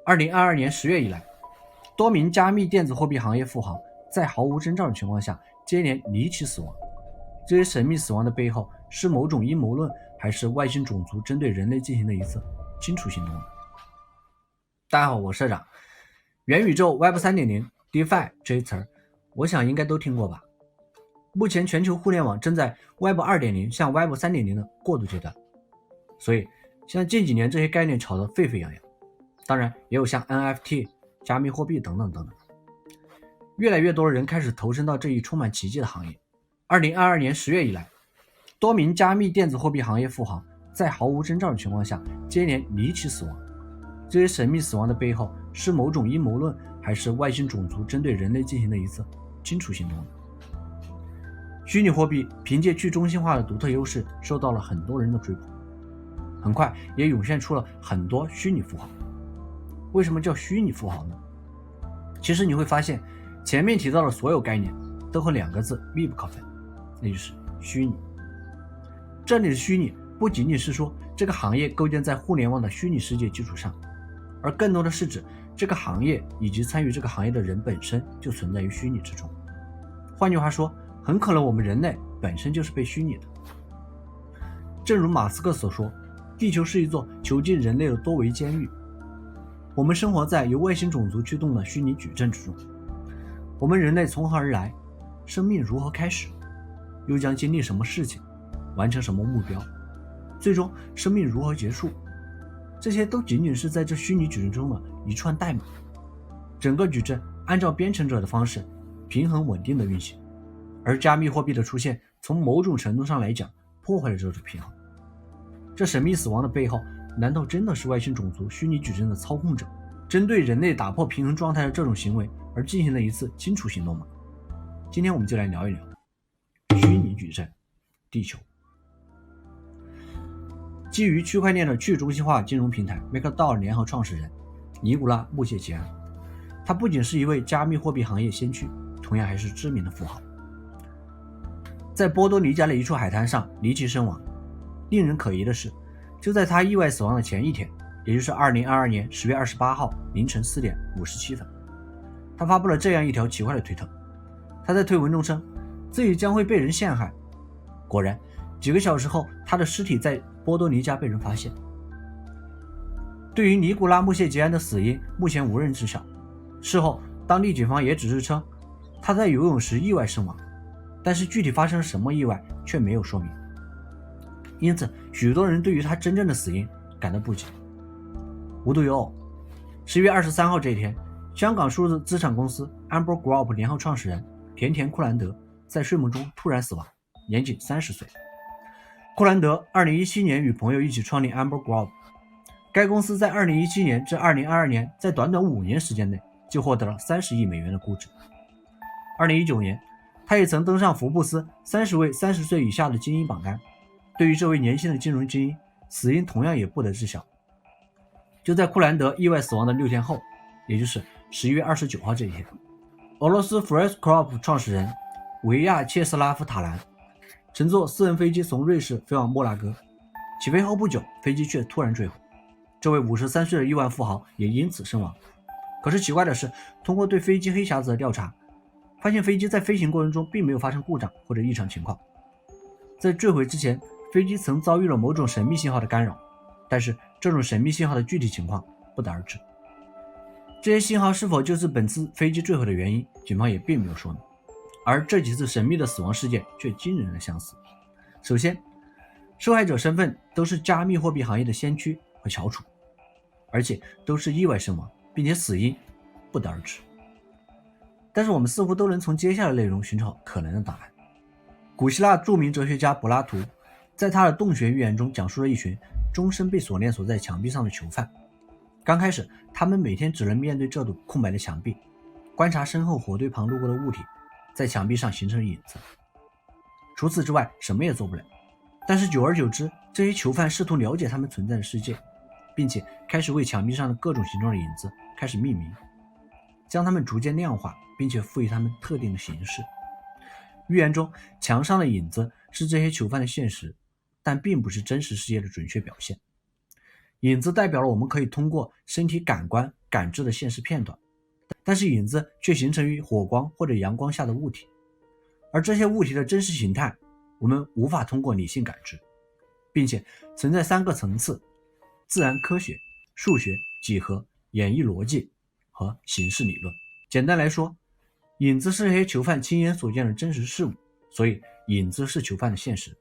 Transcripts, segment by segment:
2022年10月以来，多名加密电子货币行业富豪在毫无征兆的情况下接连离奇死亡。这些神秘死亡的背后是某种阴谋论，还是外星种族针对人类进行的一次清除行动呢？大家好，我是社长。元宇宙 Web 3.0 DeFi 这一词儿，我想应该都听过吧。目前全球互联网正在 Web 2.0向 Web 3.0的过渡阶段，所以像近几年这些概念炒得沸沸扬扬。当然也有像 NFT、加密货币等等等等。越来越多的人开始投身到这一充满奇迹的行业。2022年10月以来，多名加密电子货币行业富豪在毫无征兆的情况下接连离奇死亡。这些神秘死亡的背后是某种阴谋论，还是外星种族针对人类进行的一次清除行动呢？虚拟货币凭借去中心化的独特优势受到了很多人的追捧，很快也涌现出了很多虚拟富豪。为什么叫虚拟富豪呢？其实你会发现前面提到的所有概念都和两个字密不可分，那就是虚拟。这里的虚拟不仅仅是说这个行业构建在互联网的虚拟世界基础上，而更多的是指这个行业以及参与这个行业的人本身就存在于虚拟之中。换句话说，很可能我们人类本身就是被虚拟的。正如马斯克所说，地球是一座囚禁人类的多维监狱。我们生活在由外星种族驱动的虚拟矩阵之中。我们人类从何而来？生命如何开始？又将经历什么事情？完成什么目标？最终生命如何结束？这些都仅仅是在这虚拟矩阵中的一串代码。整个矩阵按照编程者的方式平衡稳定的运行，而加密货币的出现从某种程度上来讲破坏了这种平衡。这神秘死亡的背后，难道真的是外星种族虚拟矩阵的操控者针对人类打破平衡状态的这种行为而进行了一次清除行动吗？今天我们就来聊一聊虚拟矩阵地球。基于区块链的去中心化金融平台 MakerDAO 联合创始人尼古拉·穆谢吉安，他不仅是一位加密货币行业先驱，同样还是知名的富豪。在波多黎加的一处海滩上离奇身亡。令人可疑的是，就在他意外死亡的前一天，也就是2022年10月28号凌晨4点57分，他发布了这样一条奇怪的推特。他在推文中称自己将会被人陷害。果然，几个小时后，他的尸体在波多黎加被人发现。对于尼古拉·穆谢吉安的死因，目前无人知晓。事后，当地警方也只是称他在游泳时意外身亡，但是具体发生了什么意外却没有说明。因此，许多人对于他真正的死因感到不解。无独有偶，10月23号这一天，香港数字资产公司 Amber Group 联合创始人田田库兰德在睡梦中突然死亡，年仅30岁。库兰德2017年与朋友一起创立 Amber Group， 该公司在2017年至2022年在短短5年时间内就获得了30亿美元的估值。2019年，他也曾登上福布斯30位30岁以下的精英榜单。对于这位年轻的金融精英，死因同样也不得知晓。就在库兰德意外死亡的6天后，也就是11月29号这一天，俄罗斯 Freescorp 创始人维亚切斯拉夫·塔兰乘坐私人飞机从瑞士飞往莫拉哥，起飞后不久，飞机却突然坠毁。这位53岁的亿万富豪也因此身亡。可是奇怪的是，通过对飞机黑匣子的调查，发现飞机在飞行过程中并没有发生故障或者异常情况。在坠毁之前，飞机曾遭遇了某种神秘信号的干扰，但是这种神秘信号的具体情况不得而知。这些信号是否就是本次飞机坠毁的原因，警方也并没有说明。而这几次神秘的死亡事件却惊人的相似。首先，受害者身份都是加密货币行业的先驱和翘楚，而且都是意外身亡，并且死因不得而知。但是我们似乎都能从接下来的内容寻找可能的答案。古希腊著名哲学家柏拉图在他的洞穴寓言中讲述了一群终身被锁链锁在墙壁上的囚犯。刚开始，他们每天只能面对这堵空白的墙壁，观察身后火堆旁路过的物体在墙壁上形成影子。除此之外，什么也做不了。但是久而久之，这些囚犯试图了解他们存在的世界，并且开始为墙壁上的各种形状的影子开始命名，将它们逐渐量化，并且赋予它们特定的形式。寓言中，墙上的影子是这些囚犯的现实，但并不是真实世界的准确表现。影子代表了我们可以通过身体感官感知的现实片段，但是影子却形成于火光或者阳光下的物体，而这些物体的真实形态我们无法通过理性感知，并且存在3个层次：自然科学、数学、几何、演绎逻辑和形式理论。简单来说，影子是这些囚犯亲眼所见的真实事物，所以影子是囚犯的现实。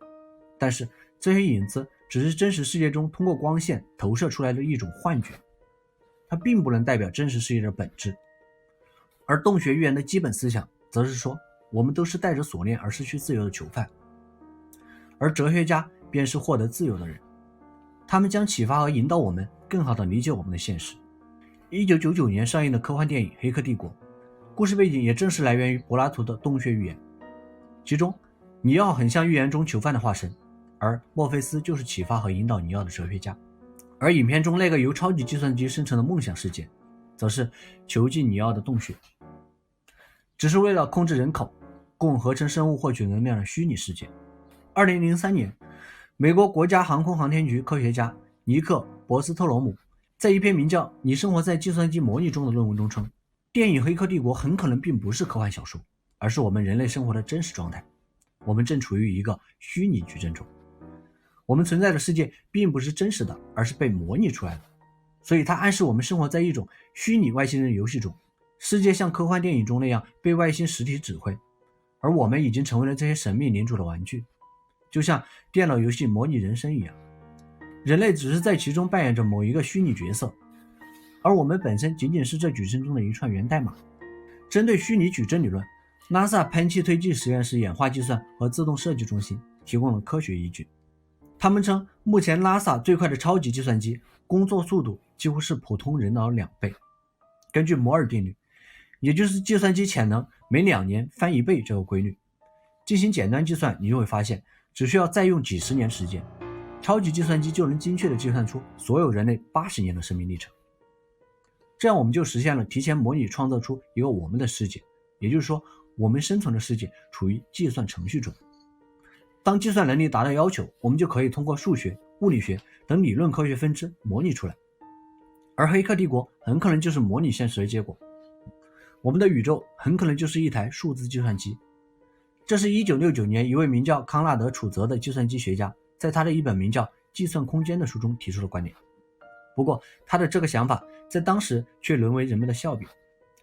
但是这些影子只是真实世界中通过光线投射出来的一种幻觉，它并不能代表真实世界的本质。而洞穴寓言的基本思想则是说，我们都是带着锁链而失去自由的囚犯，而哲学家便是获得自由的人，他们将启发和引导我们更好地理解我们的现实。1999年上映的科幻电影《黑客帝国》，故事背景也正是来源于柏拉图的洞穴寓言，其中尼奥很像寓言中囚犯的化身，而墨菲斯就是启发和引导尼奥的哲学家，而影片中那个由超级计算机生成的梦想世界则是囚禁尼奥的洞穴，只是为了控制人口，供合成生物获取能量的虚拟世界。2003年，美国国家航空航天局科学家尼克·博斯特罗姆在一篇名叫《你生活在计算机模拟中》的论文中称，电影《黑客帝国》很可能并不是科幻小说，而是我们人类生活的真实状态。我们正处于一个虚拟矩阵中，我们存在的世界并不是真实的，而是被模拟出来的。所以它暗示我们生活在一种虚拟外星人游戏中，世界像科幻电影中那样被外星实体指挥，而我们已经成为了这些神秘领主的玩具，就像电脑游戏模拟人生一样，人类只是在其中扮演着某一个虚拟角色，而我们本身仅仅是这矩阵中的一串源代码。针对虚拟矩阵理论，NASA 喷气推进实验室演化计算和自动设计中心提供了科学依据。他们称，目前 NASA 最快的超级计算机工作速度几乎是普通人脑2倍。根据摩尔定律，也就是计算机潜能每2年翻1倍这个规律，进行简单计算，你就会发现只需要再用几十年时间，超级计算机就能精确地计算出所有人类80年的生命历程。这样我们就实现了提前模拟创造出一个我们的世界，也就是说，我们生存的世界处于计算程序中。当计算能力达到要求，我们就可以通过数学、物理学等理论科学分支模拟出来。而黑客帝国很可能就是模拟现实的结果，我们的宇宙很可能就是一台数字计算机。这是1969年一位名叫康纳德·楚泽的计算机学家在他的一本名叫《计算空间》的书中提出的观点。不过他的这个想法在当时却沦为人们的笑柄，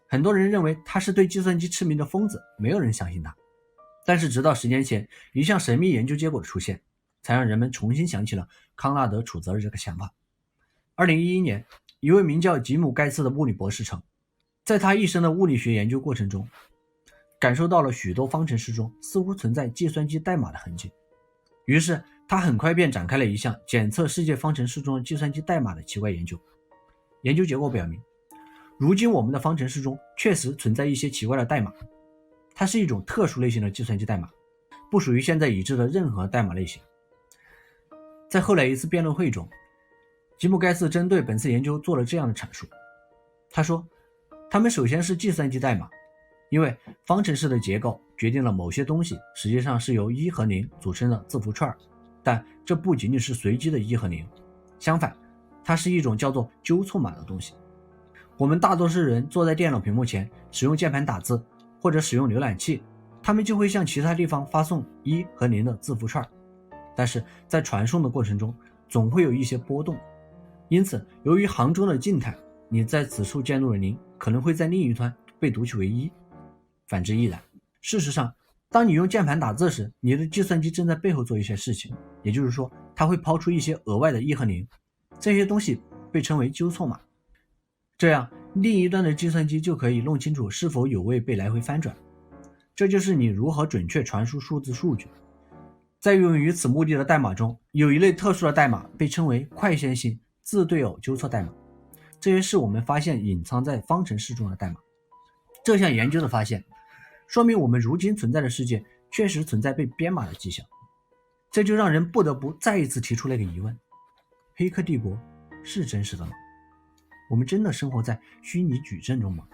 很多人认为他是对计算机痴迷的疯子，没有人相信他。但是直到10年前一项神秘研究结果的出现，才让人们重新想起了康纳德·楚泽的这个想法。2011年，一位名叫吉姆·盖茨的物理博士称，在他一生的物理学研究过程中，感受到了许多方程式中似乎存在计算机代码的痕迹。于是他很快便展开了一项检测世界方程式中的计算机代码的奇怪研究。研究结果表明，如今我们的方程式中确实存在一些奇怪的代码，它是一种特殊类型的计算机代码，不属于现在已知的任何代码类型。在后来一次辩论会中，吉姆盖茨针对本次研究做了这样的阐述。他说，它们首先是计算机代码，因为方程式的结构决定了某些东西实际上是由1和0组成的字符串，但这不仅仅是随机的1和0，相反，它是一种叫做纠错码的东西。我们大多数人坐在电脑屏幕前使用键盘打字或者使用浏览器，他们就会向其他地方发送1和0的字符串，但是在传送的过程中总会有一些波动，因此由于行中的静态，你在此处键入的0可能会在另一端被读取为1，反之亦然。事实上，当你用键盘打字时，你的计算机正在背后做一些事情，也就是说它会抛出一些额外的1和0，这些东西被称为纠错码。这样另一端的计算机就可以弄清楚是否有未被来回翻转，这就是你如何准确传输数字数据。在用于此目的的代码中，有一类特殊的代码被称为快线性自对偶纠错代码，这些是我们发现隐藏在方程式中的代码。这项研究的发现说明我们如今存在的世界确实存在被编码的迹象，这就让人不得不再一次提出那个疑问：黑客帝国是真实的吗？我们真的生活在虚拟矩阵中吗？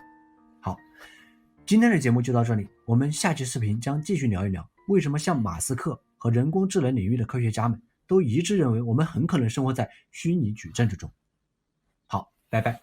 好，今天的节目就到这里，我们下期视频将继续聊一聊为什么像马斯克和人工智能领域的科学家们都一致认为我们很可能生活在虚拟矩阵之中。好，拜拜。